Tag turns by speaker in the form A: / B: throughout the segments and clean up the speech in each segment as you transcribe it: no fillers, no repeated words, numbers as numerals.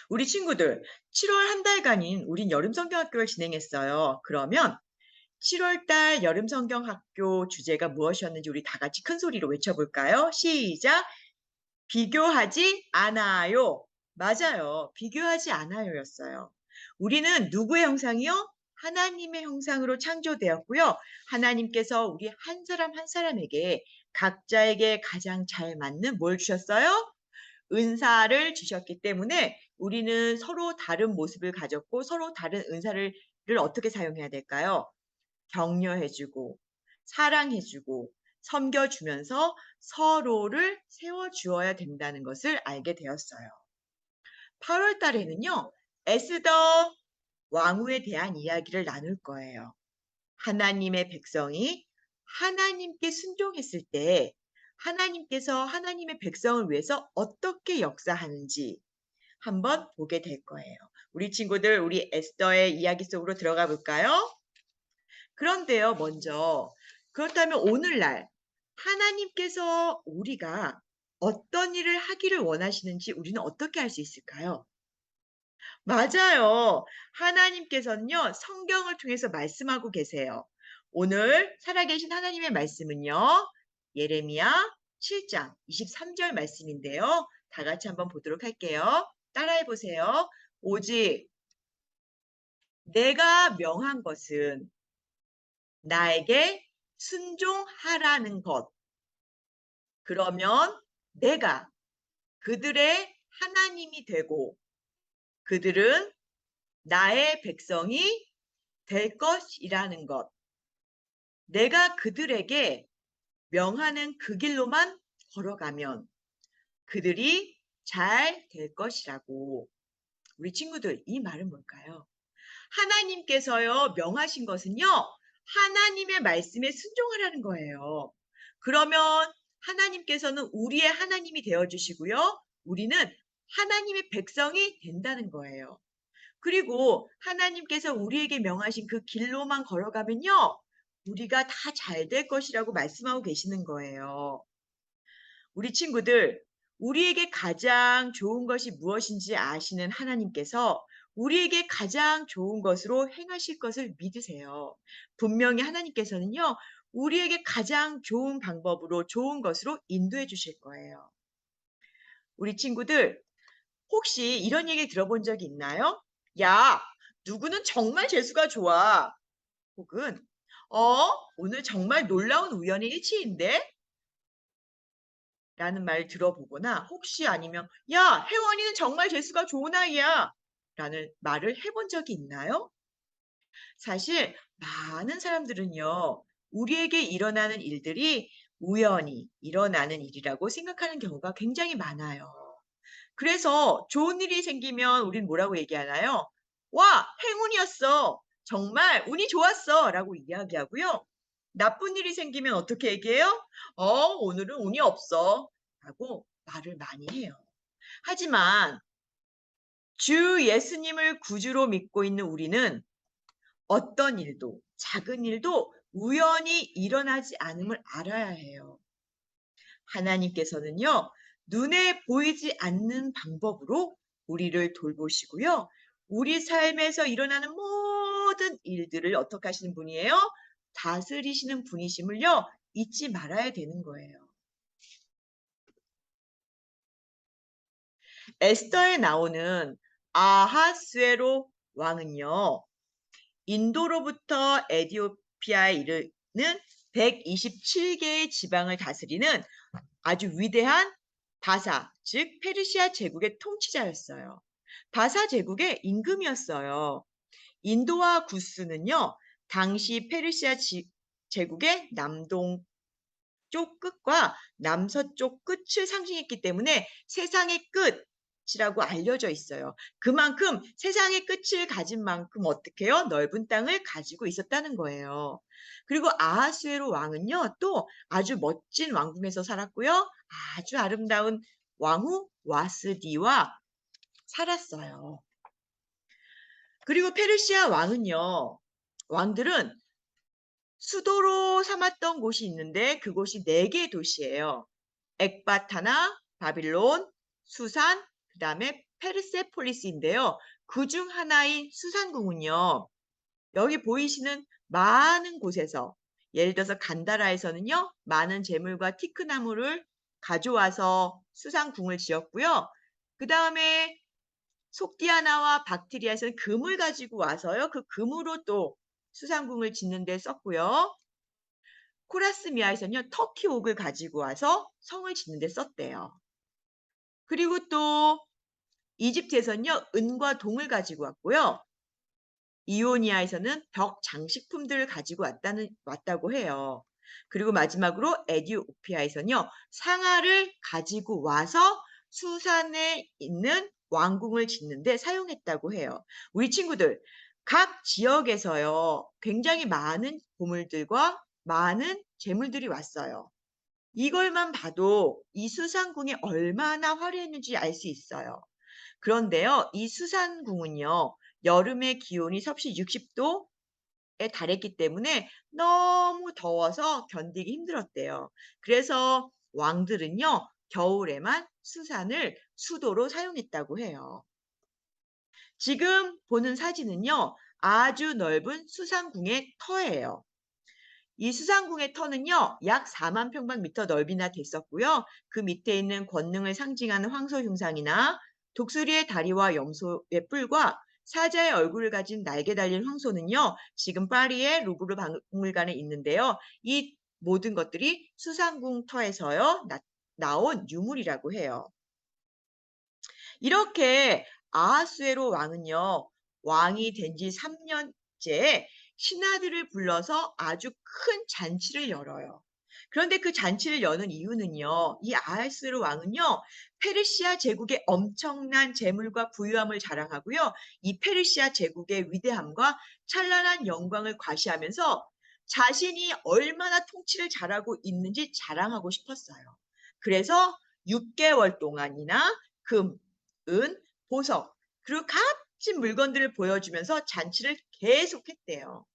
A: 우리 친구들, 7월 한 달간인 우린 여름 성경학교를 진행했어요. 그러면 7월 달 여름 성경학교 주제가 무엇이었는지 우리 다 같이 큰 소리로 외쳐볼까요? 시작! 비교하지 않아요. 맞아요. 비교하지 않아요였어요. 우리는 누구의 형상이요? 하나님의 형상으로 창조되었고요. 하나님께서 우리 한 사람 한 사람에게 각자에게 가장 잘 맞는 뭘 주셨어요? 은사를 주셨기 때문에 우리는 서로 다른 모습을 가졌고 서로 다른 은사를 어떻게 사용해야 될까요? 격려해주고 사랑해주고 섬겨주면서 서로를 세워주어야 된다는 것을 알게 되었어요. 8월 달에는요. 에스더 왕후에 대한 이야기를 나눌 거예요. 하나님의 백성이 하나님께 순종했을 때 하나님께서 하나님의 백성을 위해서 어떻게 역사하는지 한번 보게 될 거예요. 우리 친구들, 우리 에스더의 이야기 속으로 들어가 볼까요? 그런데요, 먼저 그렇다면 오늘날 하나님께서 우리가 어떤 일을 하기를 원하시는지 우리는 어떻게 알 수 있을까요? 맞아요. 하나님께서는요, 성경을 통해서 말씀하고 계세요. 오늘 살아계신 하나님의 말씀은요, 예레미야 7장 23절 말씀인데요. 다 같이 한번 보도록 할게요. 따라해 보세요. 오직 내가 명한 것은 나에게 순종하라는 것. 그러면 내가 그들의 하나님이 되고 그들은 나의 백성이 될 것이라는 것. 내가 그들에게 명하는 그 길로만 걸어가면 그들이 잘 될 것이라고. 우리 친구들, 이 말은 뭘까요? 하나님께서요, 명하신 것은요, 하나님의 말씀에 순종하라는 거예요. 그러면 하나님께서는 우리의 하나님이 되어주시고요, 우리는 하나님의 백성이 된다는 거예요. 그리고 하나님께서 우리에게 명하신 그 길로만 걸어가면요, 우리가 다 잘 될 것이라고 말씀하고 계시는 거예요. 우리 친구들, 우리에게 가장 좋은 것이 무엇인지 아시는 하나님께서 우리에게 가장 좋은 것으로 행하실 것을 믿으세요. 분명히 하나님께서는요, 우리에게 가장 좋은 방법으로 좋은 것으로 인도해 주실 거예요. 우리 친구들, 혹시 이런 얘기 들어본 적이 있나요? 야, 누구는 정말 재수가 좋아. 혹은, 오늘 정말 놀라운 우연의 일치인데? 라는 말 들어보거나 혹시 아니면 야, 혜원이는 정말 재수가 좋은 아이야 라는 말을 해본 적이 있나요? 사실 많은 사람들은요, 우리에게 일어나는 일들이 우연히 일어나는 일이라고 생각하는 경우가 굉장히 많아요. 그래서 좋은 일이 생기면 우린 뭐라고 얘기하나요? 와, 행운이었어. 정말 운이 좋았어. 라고 이야기하고요. 나쁜 일이 생기면 어떻게 얘기해요? 오늘은 운이 없어. 라고 말을 많이 해요. 하지만 주 예수님을 구주로 믿고 있는 우리는 어떤 일도, 작은 일도 우연히 일어나지 않음을 알아야 해요. 하나님께서는요, 눈에 보이지 않는 방법으로 우리를 돌보시고요. 우리 삶에서 일어나는 모든 일들을 어떻게 하시는 분이에요? 다스리시는 분이심을요, 잊지 말아야 되는 거예요. 에스더에 나오는 아하스웨로 왕은요, 인도로부터 에디오피아에 이르는 127개의 지방을 다스리는 아주 위대한 바사, 즉 페르시아 제국의 통치자였어요. 바사 제국의 임금이었어요. 인도와 구스는요, 당시 페르시아 제국의 남동쪽 끝과 남서쪽 끝을 상징했기 때문에 세상의 끝이라고 알려져 있어요. 그만큼 세상의 끝을 가진 만큼 어떻게 해요? 넓은 땅을 가지고 있었다는 거예요. 그리고 아하수에로 왕은요, 또 아주 멋진 왕궁에서 살았고요. 아주 아름다운 왕후 와스디와 살았어요. 그리고 페르시아 왕은요, 왕들은 수도로 삼았던 곳이 있는데 그곳이 4개의 도시예요. 엑바타나, 바빌론, 수산, 그다음에 페르세폴리스인데요. 그중 하나인 수산궁은요. 여기 보이시는 많은 곳에서 예를 들어서 간다라에서는요. 많은 재물과 티크나무를 가져와서 수산궁을 지었고요. 그다음에 속디아나와 박트리아에서는 금을 가지고 와서요. 그 금으로 또 수산궁을 짓는 데 썼고요. 코라스미아에서는요. 터키 옥을 가지고 와서 성을 짓는 데 썼대요. 그리고 또 이집트에서는요. 은과 동을 가지고 왔고요. 이오니아에서는 벽 장식품들을 가지고 왔다고 해요. 그리고 마지막으로 에디오피아에서는요. 상아를 가지고 와서 수산에 있는 왕궁을 짓는 데 사용했다고 해요. 우리 친구들 각 지역에서요. 굉장히 많은 보물들과 많은 재물들이 왔어요. 이걸만 봐도 이 수산궁이 얼마나 화려했는지 알 수 있어요. 그런데요. 이 수산궁은요. 여름의 기온이 섭씨 60도에 달했기 때문에 너무 더워서 견디기 힘들었대요. 그래서 왕들은요. 겨울에만 수산을 수도로 사용했다고 해요. 지금 보는 사진은요. 아주 넓은 수산궁의 터예요. 이 수산궁의 터는요. 약 4만 평방미터 넓이나 됐었고요. 그 밑에 있는 권능을 상징하는 황소 흉상이나 독수리의 다리와 염소의 뿔과 사자의 얼굴을 가진 날개 달린 황소는요. 지금 파리의 루브르 박물관에 있는데요. 이 모든 것들이 수산궁 터에서요. 나온 유물이라고 해요. 이렇게 아하수에로 왕은요. 왕이 된 지 3년째에 신하들을 불러서 아주 큰 잔치를 열어요. 그런데 그 잔치를 여는 이유는요. 이 아하수에로 왕은요. 페르시아 제국의 엄청난 재물과 부유함을 자랑하고요. 이 페르시아 제국의 위대함과 찬란한 영광을 과시하면서 자신이 얼마나 통치를 잘하고 있는지 자랑하고 싶었어요. 그래서 6개월 동안이나 금, 은, 보석, 그리고 값진 물건들을 보여주면서 잔치를 계속했대요.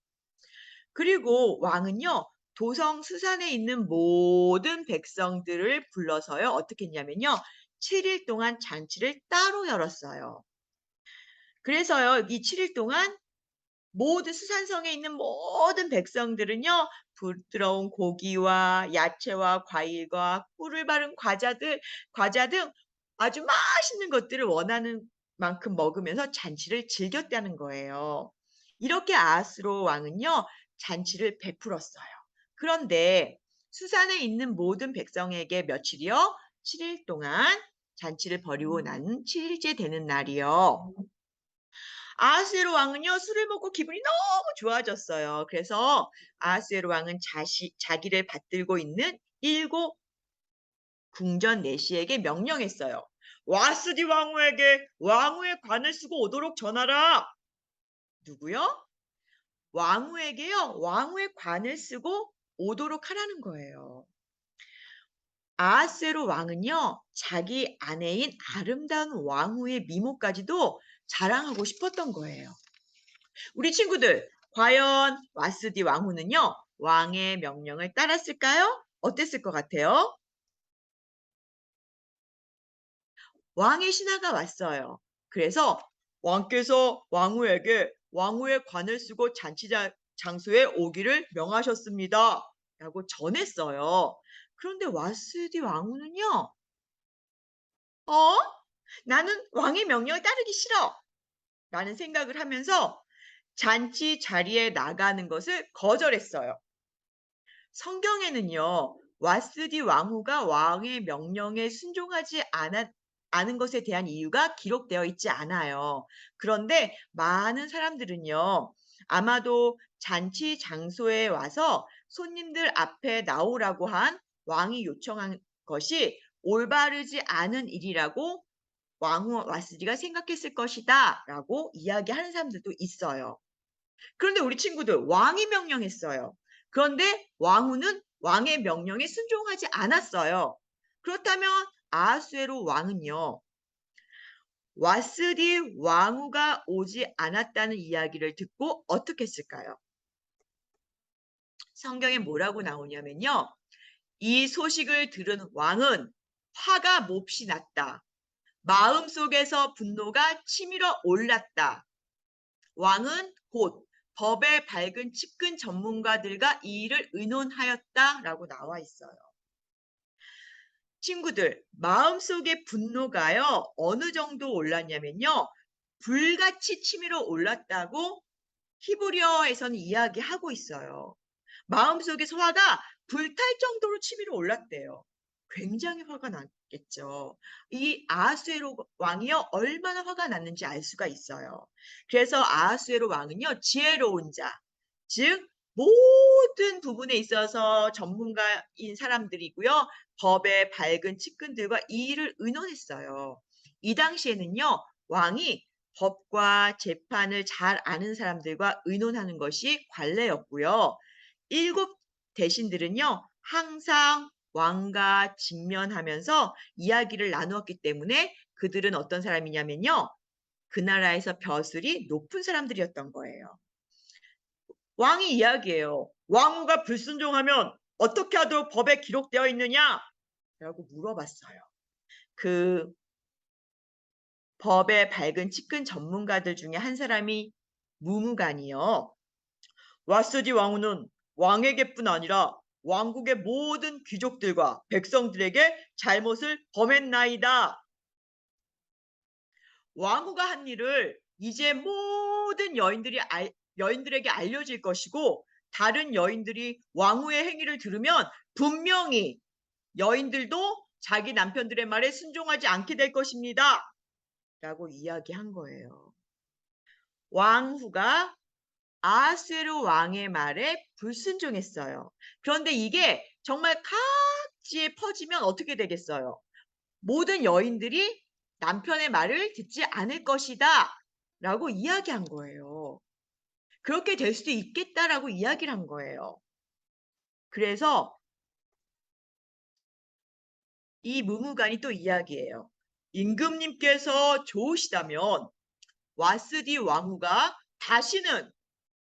A: 그리고 왕은요, 도성 수산에 있는 모든 백성들을 불러서요, 어떻게 했냐면요, 7일 동안 잔치를 따로 열었어요. 그래서요, 이 7일 동안 모든 수산성에 있는 모든 백성들은요, 부드러운 고기와 야채와 과일과 꿀을 바른 과자 등 아주 맛있는 것들을 원하는 만큼 먹으면서 잔치를 즐겼다는 거예요. 이렇게 아하스로 왕은요, 잔치를 베풀었어요. 그런데 수산에 있는 모든 백성에게 며칠이요? 7일 동안 잔치를 벌이고 난 7일째 되는 날이요. 아하스에로 왕은요, 술을 먹고 기분이 너무 좋아졌어요. 그래서 아하스에로 왕은 자기를 받들고 있는 일곱 궁전 내시에게 명령했어요. 와스디 왕후에게 왕후의 관을 쓰고 오도록 전하라. 누구요? 왕후에게요, 왕후의 관을 쓰고 오도록 하라는 거예요. 아하스에로 왕은요, 자기 아내인 아름다운 왕후의 미모까지도 자랑하고 싶었던 거예요. 우리 친구들, 과연 와스디 왕후는요, 왕의 명령을 따랐을까요? 어땠을 것 같아요? 왕의 신하가 왔어요. 그래서 왕께서 왕후에게 왕후의 관을 쓰고 장소에 오기를 명하셨습니다. 라고 전했어요. 그런데 와스디 왕후는요, 어? 나는 왕의 명령을 따르기 싫어. 라는 생각을 하면서 잔치 자리에 나가는 것을 거절했어요. 성경에는요, 와스디 왕후가 왕의 명령에 순종하지 않은 것에 대한 이유가 기록되어 있지 않아요. 그런데 많은 사람들은요, 아마도 잔치 장소에 와서 손님들 앞에 나오라고 한 왕이 요청한 것이 올바르지 않은 일이라고 왕후 와스디가 생각했을 것이다 라고 이야기하는 사람들도 있어요. 그런데 우리 친구들 왕이 명령했어요. 그런데 왕후는 왕의 명령에 순종하지 않았어요. 그렇다면 아하수에로 왕은요. 와스디 왕후가 오지 않았다는 이야기를 듣고 어떻게 했을까요? 성경에 뭐라고 나오냐면요. 이 소식을 들은 왕은 화가 몹시 났다. 마음속에서 분노가 치밀어 올랐다. 왕은 곧 법에 밝은 측근 전문가들과 이 일을 의논하였다라고 나와 있어요. 친구들, 마음속의 분노가요, 어느 정도 올랐냐면요, 불같이 치밀어 올랐다고 히브리어에서는 이야기하고 있어요. 마음속의 화가 불탈 정도로 치밀어 올랐대요. 굉장히 화가 났겠죠. 이 아하수에로 왕이요, 얼마나 화가 났는지 알 수가 있어요. 그래서 아하수에로 왕은요, 지혜로운 자, 즉 모든 부분에 있어서 전문가인 사람들이고요, 법의 밝은 측근들과 이 일을 의논했어요. 이 당시에는요, 왕이 법과 재판을 잘 아는 사람들과 의논하는 것이 관례였고요. 일곱 대신들은요, 항상 왕과 직면하면서 이야기를 나누었기 때문에 그들은 어떤 사람이냐면요, 그 나라에서 벼슬이 높은 사람들이었던 거예요. 왕이 이야기해요. 왕후가 불순종하면 어떻게 하도록 법에 기록되어 있느냐? 라고 물어봤어요. 그 법의 밝은 측근 전문가들 중에 한 사람이 무무간이요. 와스디 왕후는 왕에게뿐 아니라 왕국의 모든 귀족들과 백성들에게 잘못을 범했나이다. 왕후가 한 일을 이제 모든 여인들에게 알려질 것이고, 다른 여인들이 왕후의 행위를 들으면 분명히 여인들도 자기 남편들의 말에 순종하지 않게 될 것입니다. 라고 이야기한 거예요. 왕후가 아하수에로 왕의 말에 불순종했어요. 그런데 이게 정말 각지에 퍼지면 어떻게 되겠어요? 모든 여인들이 남편의 말을 듣지 않을 것이다 라고 이야기한 거예요. 그렇게 될 수도 있겠다라고 이야기를 한 거예요. 그래서 이 무무간이 또 이야기해요. 임금님께서 좋으시다면 와스디 왕후가 다시는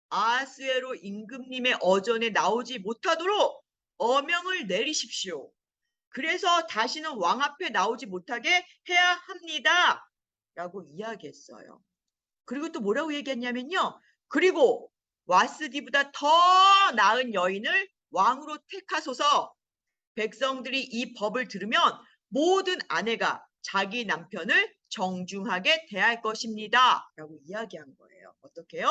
A: 아하스웨로 임금님의 어전에 나오지 못하도록 어명을 내리십시오. 그래서 다시는 왕 앞에 나오지 못하게 해야 합니다. 라고 이야기했어요. 그리고 또 뭐라고 얘기했냐면요. 그리고 와스디보다 더 나은 여인을 왕으로 택하소서. 백성들이 이 법을 들으면 모든 아내가 자기 남편을 정중하게 대할 것입니다. 라고 이야기한 거예요. 어떻게요?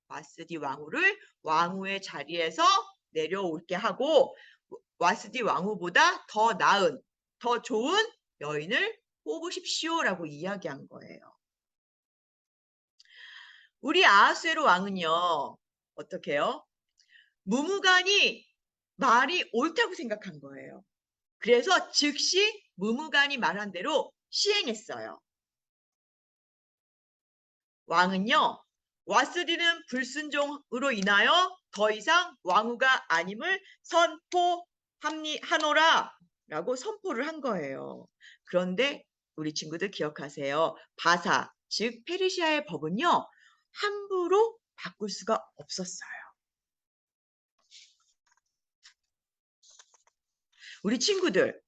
A: 와스디 왕후를 왕후의 자리에서 내려올게 하고 와스디 왕후보다 더 나은, 더 좋은 여인을 뽑으십시오라고 이야기한 거예요. 우리 아하수에로 왕은요, 어떻게 해요? 무무간이 말이 옳다고 생각한 거예요. 그래서 즉시 무무간이 말한 대로 시행했어요. 왕은요, 와스디는 불순종으로 인하여 더 이상 왕후가 아님을 선포하노라 라고 선포를 한 거예요. 그런데 우리 친구들 기억하세요. 바사, 즉 페르시아의 법은요, 함부로 바꿀 수가 없었어요. 우리 친구들,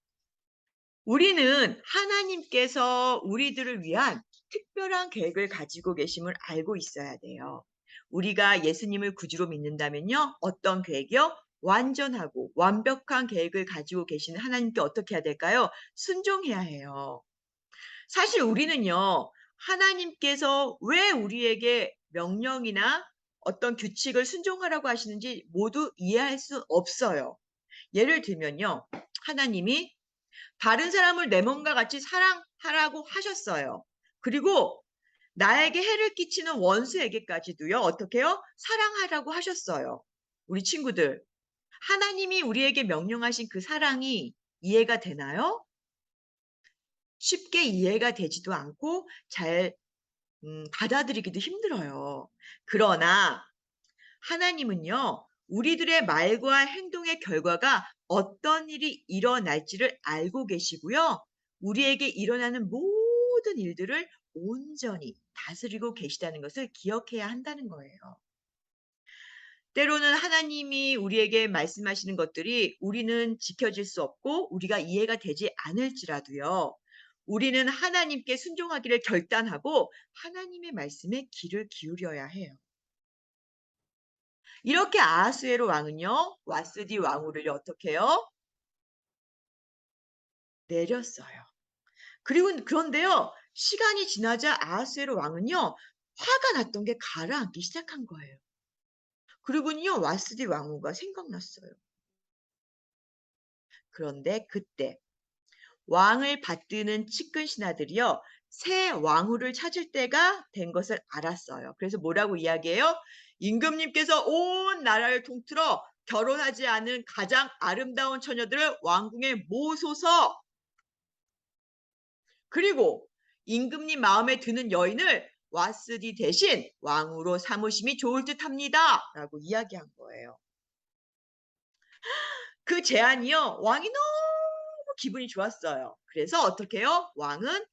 A: 우리는 하나님께서 우리들을 위한 특별한 계획을 가지고 계심을 알고 있어야 돼요. 우리가 예수님을 구주로 믿는다면요. 어떤 계획이요? 완전하고 완벽한 계획을 가지고 계시는 하나님께 어떻게 해야 될까요? 순종해야 해요. 사실 우리는요. 하나님께서 왜 우리에게 명령이나 어떤 규칙을 순종하라고 하시는지 모두 이해할 수 없어요. 예를 들면요. 하나님이 다른 사람을 내 몸과 같이 사랑하라고 하셨어요. 그리고 나에게 해를 끼치는 원수에게까지도요. 어떻게 해요? 사랑하라고 하셨어요. 우리 친구들, 하나님이 우리에게 명령하신 그 사랑이 이해가 되나요? 쉽게 이해가 되지도 않고 잘 받아들이기도 힘들어요. 그러나 하나님은요, 우리들의 말과 행동의 결과가 어떤 일이 일어날지를 알고 계시고요. 우리에게 일어나는 모든 일들을 온전히 다스리고 계시다는 것을 기억해야 한다는 거예요. 때로는 하나님이 우리에게 말씀하시는 것들이 우리는 지켜질 수 없고 우리가 이해가 되지 않을지라도요. 우리는 하나님께 순종하기를 결단하고 하나님의 말씀에 귀를 기울여야 해요. 이렇게 아하수에로 왕은요, 와스디 왕후를 어떻게 해요? 내렸어요. 그런데요, 시간이 지나자 아하수에로 왕은요, 화가 났던 게 가라앉기 시작한 거예요. 그리고는요, 와스디 왕후가 생각났어요. 그런데 그때 왕을 받드는 측근 신하들이요, 새 왕후를 찾을 때가 된 것을 알았어요. 그래서 뭐라고 이야기해요? 임금님께서 온 나라를 통틀어 결혼하지 않은 가장 아름다운 처녀들을 왕궁에 모으소서. 그리고 임금님 마음에 드는 여인을 와스디 대신 왕후로 삼으심이 좋을 듯합니다. 라고 이야기한 거예요. 그 제안이요, 왕이 너무 기분이 좋았어요. 그래서 어떻게 해요? 왕은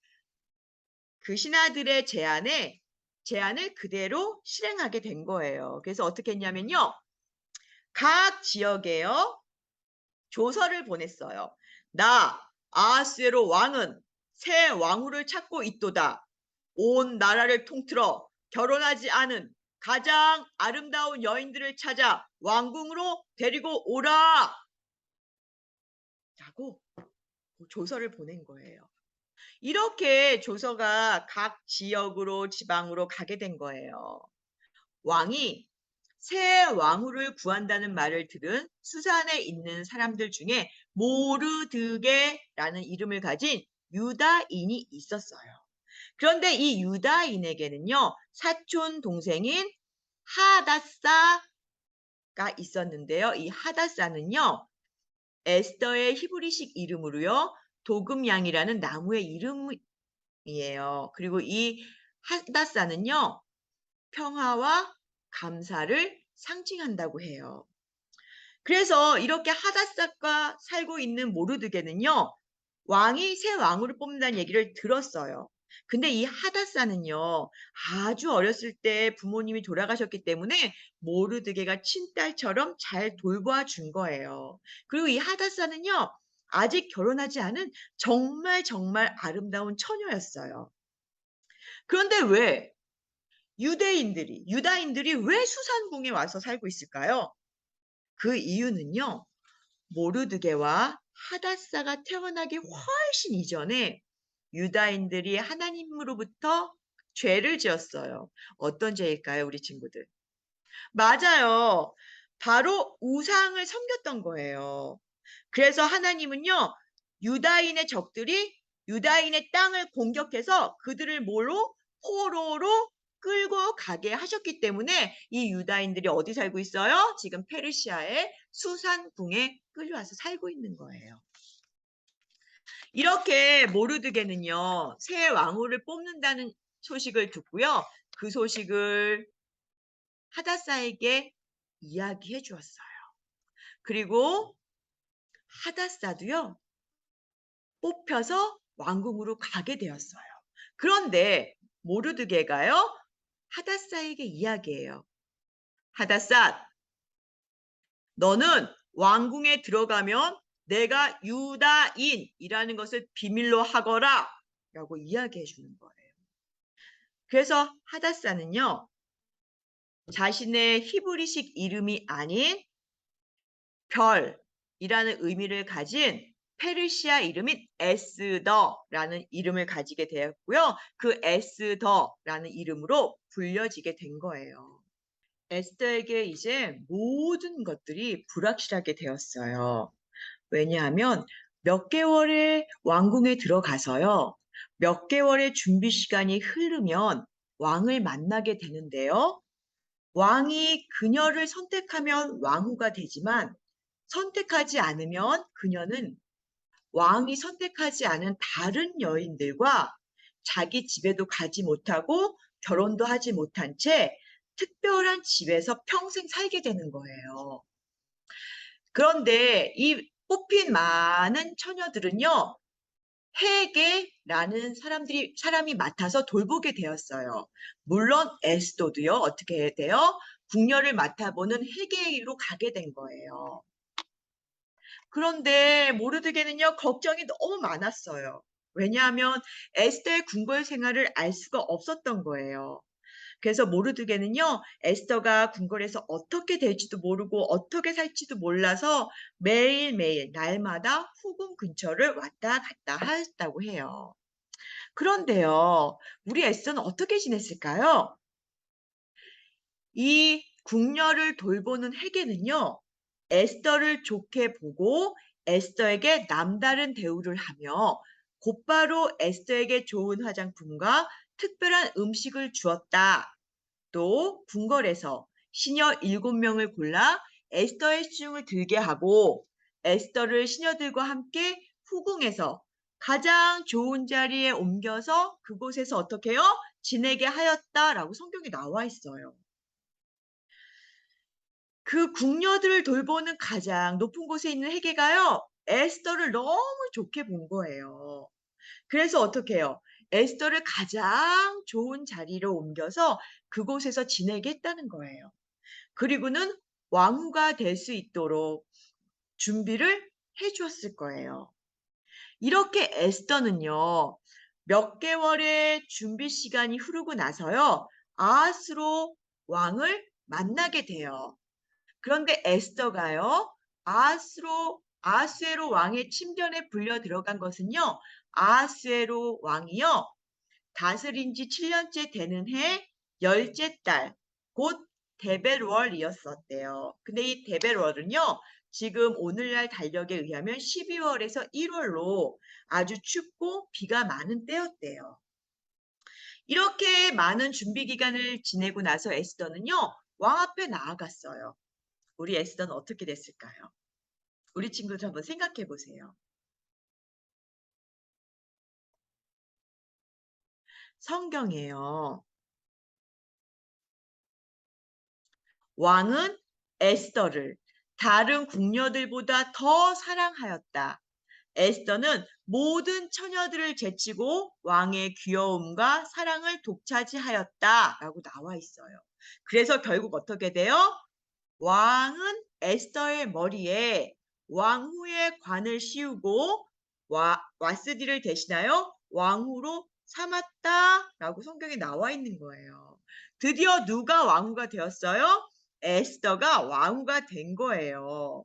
A: 그 신하들의 제안을 그대로 실행하게 된 거예요. 그래서 어떻게 했냐면요, 각 지역에요, 조서를 보냈어요. 나 아하스웨로 왕은 새 왕후를 찾고 있도다. 온 나라를 통틀어 결혼하지 않은 가장 아름다운 여인들을 찾아 왕궁으로 데리고 오라. 라고 조서를 보낸 거예요. 이렇게 조서가 각 지역으로 지방으로 가게 된 거예요. 왕이 새 왕후를 구한다는 말을 들은 수산에 있는 사람들 중에 모르드게라는 이름을 가진 유다인이 있었어요. 그런데 이 유다인에게는요, 사촌 동생인 하다사가 있었는데요. 이 하다사는요, 에스더의 히브리식 이름으로요, 도금양이라는 나무의 이름이에요. 그리고 이 하다사는요, 평화와 감사를 상징한다고 해요. 그래서 이렇게 하닷삭과 살고 있는 모르드게는요, 왕이 새 왕후를 뽑는다는 얘기를 들었어요. 근데 이 하닷사는요, 아주 어렸을 때 부모님이 돌아가셨기 때문에 모르드게가 친딸처럼 잘 돌봐준 거예요. 그리고 이 하닷사는요, 아직 결혼하지 않은 정말 정말 아름다운 처녀였어요. 그런데 왜 유다인들이 왜 수산궁에 와서 살고 있을까요? 그 이유는요, 모르드게와 하닷사가 태어나기 훨씬 이전에 유다인들이 하나님으로부터 죄를 지었어요. 어떤 죄일까요, 우리 친구들? 맞아요. 바로 우상을 섬겼던 거예요. 그래서 하나님은요, 유다인의 적들이 유다인의 땅을 공격해서 그들을 뭐로? 포로로 끌고 가게 하셨기 때문에 이 유다인들이 어디 살고 있어요? 지금 페르시아의 수산궁에 끌려와서 살고 있는 거예요. 이렇게 모르드게는요, 새 왕후를 뽑는다는 소식을 듣고요, 그 소식을 하닷사에게 이야기해 주었어요. 그리고 하닷사도요, 뽑혀서 왕궁으로 가게 되었어요. 그런데 모르드게가요, 하닷사에게 이야기해요. 하닷사, 너는 왕궁에 들어가면 내가 유다인이라는 것을 비밀로 하거라 라고 이야기해 주는 거예요. 그래서 하닷사는요, 자신의 히브리식 이름이 아닌 별이라는 의미를 가진 페르시아 이름인 에스더라는 이름을 가지게 되었고요. 그 에스더라는 이름으로 불려지게 된 거예요. 에스더에게 이제 모든 것들이 불확실하게 되었어요. 왜냐하면 몇 개월의 왕궁에 들어가서요, 몇 개월의 준비 시간이 흐르면 왕을 만나게 되는데요. 왕이 그녀를 선택하면 왕후가 되지만 선택하지 않으면 그녀는 왕이 선택하지 않은 다른 여인들과 자기 집에도 가지 못하고 결혼도 하지 못한 채 특별한 집에서 평생 살게 되는 거예요. 그런데 이 뽑힌 많은 처녀들은요, 헤게라는 사람이 맡아서 돌보게 되었어요. 물론 에스도도요, 어떻게 해야 돼요? 궁녀를 맡아보는 헤게로 가게 된 거예요. 그런데 모르드게는요, 걱정이 너무 많았어요. 왜냐하면 에스더의 궁궐 생활을 알 수가 없었던 거예요. 그래서 모르드게는요, 에스더가 궁궐에서 어떻게 될지도 모르고 어떻게 살지도 몰라서 매일매일 날마다 후궁 근처를 왔다 갔다 하였다고 해요. 그런데요, 우리 에스더는 어떻게 지냈을까요? 이 궁녀를 돌보는 헤게는요, 에스더를 좋게 보고 에스더에게 남다른 대우를 하며 곧바로 에스더에게 좋은 화장품과 특별한 음식을 주었다. 또 궁궐에서 시녀 7명을 골라 에스더의 수중을 들게 하고 에스더를 시녀들과 함께 후궁에서 가장 좋은 자리에 옮겨서 그곳에서 어떻게 해요? 지내게 하였다라고 성경에 나와 있어요. 그 궁녀들을 돌보는 가장 높은 곳에 있는 헤게가요, 에스더를 너무 좋게 본 거예요. 그래서 어떻게 해요? 에스더를 가장 좋은 자리로 옮겨서 그곳에서 지내게 했다는 거예요. 그리고는 왕후가 될 수 있도록 준비를 해 주었을 거예요. 이렇게 에스더는요, 몇 개월의 준비 시간이 흐르고 나서요, 아하스로 왕을 만나게 돼요. 그런데 에스더가요, 아하스웨로 왕의 침전에 불려 들어간 것은요, 아하스웨로 왕이요, 다스린 지 7년째 되는 해 열째 달, 곧 데벨월이었었대요. 근데 이 데벨월은요, 지금 오늘날 달력에 의하면 12월에서 1월로 아주 춥고 비가 많은 때였대요. 이렇게 많은 준비 기간을 지내고 나서 에스더는요, 왕 앞에 나아갔어요. 우리 에스더는 어떻게 됐을까요? 우리 친구들 한번 생각해 보세요. 성경이에요. 왕은 에스더를 다른 궁녀들보다 더 사랑하였다. 에스더는 모든 처녀들을 제치고 왕의 귀여움과 사랑을 독차지하였다라고 나와 있어요. 그래서 결국 어떻게 돼요? 왕은 에스더의 머리에 왕후의 관을 씌우고 와스디를 대신하여 왕후로 삼았다라고 성경에 나와 있는 거예요. 드디어 누가 왕후가 되었어요? 에스더가 왕후가 된 거예요.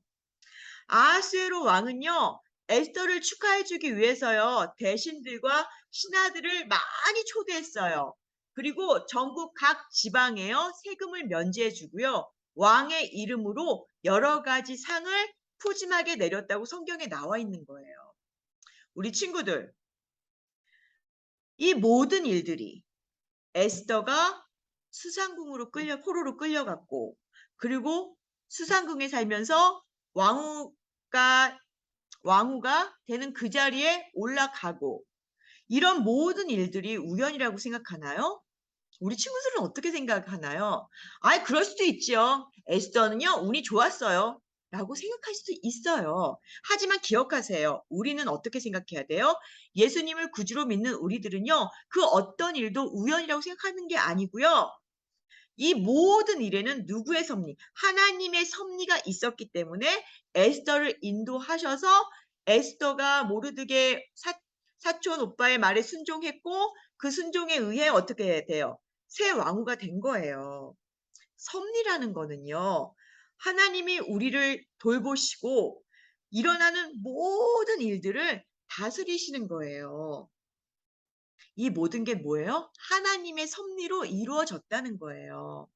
A: 아하수에로 왕은요, 에스더를 축하해주기 위해서요, 대신들과 신하들을 많이 초대했어요. 그리고 전국 각 지방에요, 세금을 면제해주고요, 왕의 이름으로 여러 가지 상을 푸짐하게 내렸다고 성경에 나와 있는 거예요. 우리 친구들, 이 모든 일들이 에스더가 수상궁으로 포로로 끌려갔고, 그리고 수상궁에 살면서 왕후가 왕후가 되는 그 자리에 올라가고, 이런 모든 일들이 우연이라고 생각하나요? 우리 친구들은 어떻게 생각하나요? 아이, 그럴 수도 있죠. 에스더는요, 운이 좋았어요. 라고 생각할 수도 있어요. 하지만 기억하세요. 우리는 어떻게 생각해야 돼요? 예수님을 구주로 믿는 우리들은요, 그 어떤 일도 우연이라고 생각하는 게 아니고요. 이 모든 일에는 누구의 섭리? 하나님의 섭리가 있었기 때문에 에스더를 인도하셔서 에스더가 모르드게 사촌 오빠의 말에 순종했고, 그 순종에 의해 어떻게 돼요? 새 왕후가 된 거예요. 섭리라는 거는요, 하나님이 우리를 돌보시고 일어나는 모든 일들을 다스리시는 거예요. 이 모든 게 뭐예요? 하나님의 섭리로 이루어졌다는 거예요.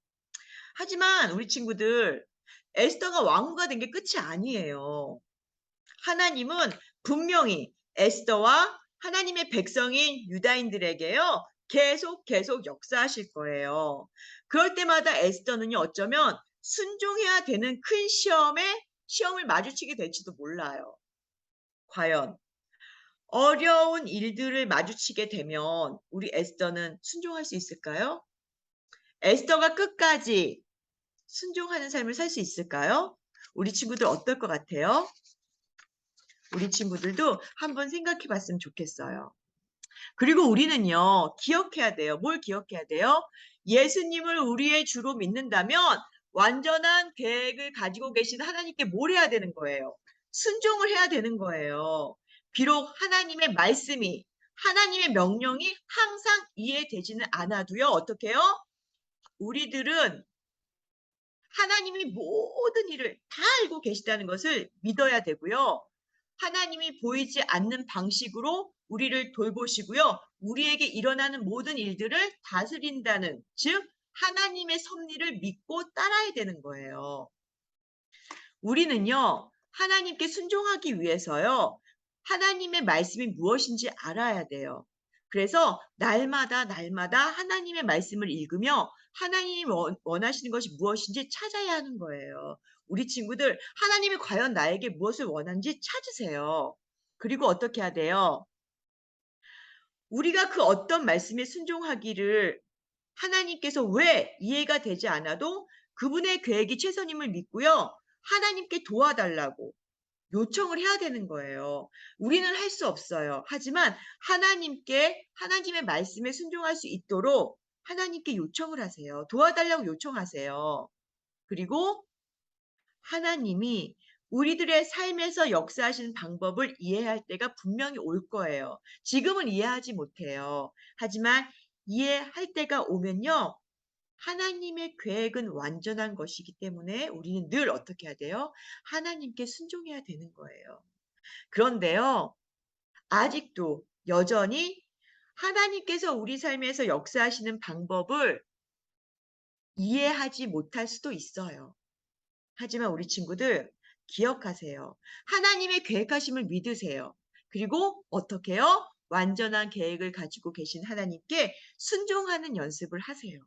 A: 하지만 우리 친구들, 에스더가 왕후가 된 게 끝이 아니에요. 하나님은 분명히 에스더와 하나님의 백성인 유다인들에게요, 계속 역사하실 거예요. 그럴 때마다 에스더는요, 어쩌면 순종해야 되는 큰 시험을 마주치게 될지도 몰라요. 과연 어려운 일들을 마주치게 되면 우리 에스더는 순종할 수 있을까요? 에스더가 끝까지 순종하는 삶을 살 수 있을까요? 우리 친구들 어떨 것 같아요? 우리 친구들도 한번 생각해 봤으면 좋겠어요. 그리고 우리는요, 기억해야 돼요. 뭘 기억해야 돼요? 예수님을 우리의 주로 믿는다면 완전한 계획을 가지고 계신 하나님께 뭘 해야 되는 거예요? 순종을 해야 되는 거예요. 비록 하나님의 말씀이, 하나님의 명령이 항상 이해되지는 않아도요. 어떻게 해요? 우리들은 하나님이 모든 일을 다 알고 계시다는 것을 믿어야 되고요. 하나님이 보이지 않는 방식으로 우리를 돌보시고요. 우리에게 일어나는 모든 일들을 다스린다는, 즉 하나님의 섭리를 믿고 따라야 되는 거예요. 우리는요. 하나님께 순종하기 위해서요. 하나님의 말씀이 무엇인지 알아야 돼요. 그래서 날마다 하나님의 말씀을 읽으며 하나님이 원하시는 것이 무엇인지 찾아야 하는 거예요. 우리 친구들 하나님이 과연 나에게 무엇을 원하는지 찾으세요. 그리고 어떻게 해야 돼요? 우리가 그 어떤 말씀에 순종하기를 하나님께서 왜 이해가 되지 않아도 그분의 계획이 최선임을 믿고요. 하나님께 도와달라고 요청을 해야 되는 거예요. 우리는 할 수 없어요. 하지만 하나님의 말씀에 순종할 수 있도록 하나님께 요청을 하세요. 도와달라고 요청하세요. 그리고 하나님이 우리들의 삶에서 역사하시는 방법을 이해할 때가 분명히 올 거예요. 지금은 이해하지 못해요. 하지만 이해할 때가 오면요. 하나님의 계획은 완전한 것이기 때문에 우리는 늘 어떻게 해야 돼요? 하나님께 순종해야 되는 거예요. 그런데요. 아직도 여전히 하나님께서 우리 삶에서 역사하시는 방법을 이해하지 못할 수도 있어요. 하지만 우리 친구들 기억하세요. 하나님의 계획하심을 믿으세요. 그리고 어떻게 해요? 완전한 계획을 가지고 계신 하나님께 순종하는 연습을 하세요.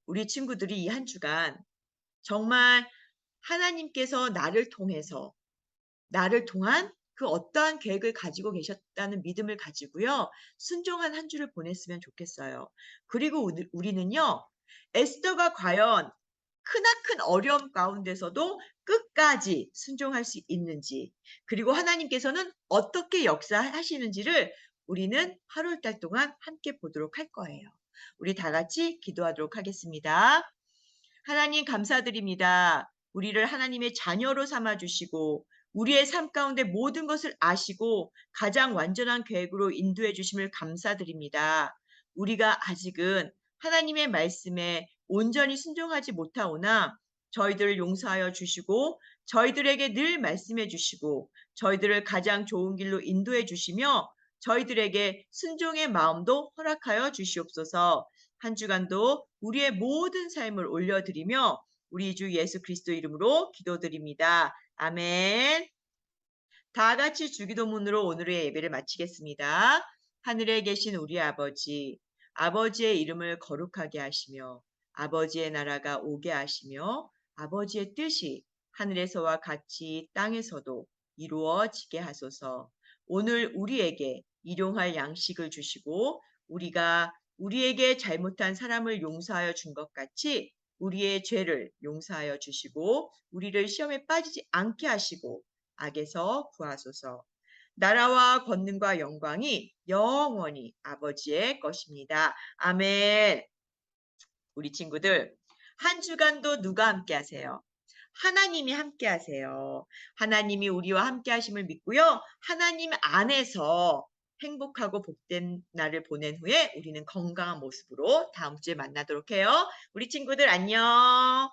A: 우리 친구들이 이 한 주간 정말 하나님께서 나를 통한 그 어떠한 계획을 가지고 계셨다는 믿음을 가지고요. 순종한 한 주를 보냈으면 좋겠어요. 그리고 우리는요. 에스더가 과연 크나큰 어려움 가운데서도 끝까지 순종할 수 있는지, 그리고 하나님께서는 어떻게 역사하시는지를 우리는 8월 달 동안 함께 보도록 할 거예요. 우리 다 같이 기도하도록 하겠습니다. 하나님 감사드립니다. 우리를 하나님의 자녀로 삼아 주시고 우리의 삶 가운데 모든 것을 아시고 가장 완전한 계획으로 인도해 주심을 감사드립니다. 우리가 아직은 하나님의 말씀에 온전히 순종하지 못하오나 저희들을 용서하여 주시고 저희들에게 늘 말씀해 주시고 저희들을 가장 좋은 길로 인도해 주시며 저희들에게 순종의 마음도 허락하여 주시옵소서. 한 주간도 우리의 모든 삶을 올려드리며 우리 주 예수 그리스도 이름으로 기도드립니다. 아멘. 다 같이 주기도문으로 오늘의 예배를 마치겠습니다. 하늘에 계신 우리 아버지, 아버지의 이름을 거룩하게 하시며 아버지의 나라가 오게 하시며 아버지의 뜻이 하늘에서와 같이 땅에서도 이루어지게 하소서. 오늘 우리에게 일용할 양식을 주시고 우리가 우리에게 잘못한 사람을 용서하여 준 것 같이 우리의 죄를 용서하여 주시고 우리를 시험에 빠지지 않게 하시고 악에서 구하소서. 나라와 권능과 영광이 영원히 아버지의 것입니다. 아멘. 우리 친구들 한 주간도 누가 함께 하세요? 하나님이 함께 하세요. 하나님이 우리와 함께 하심을 믿고요. 하나님 안에서 행복하고 복된 날을 보낸 후에 우리는 건강한 모습으로 다음 주에 만나도록 해요. 우리 친구들 안녕.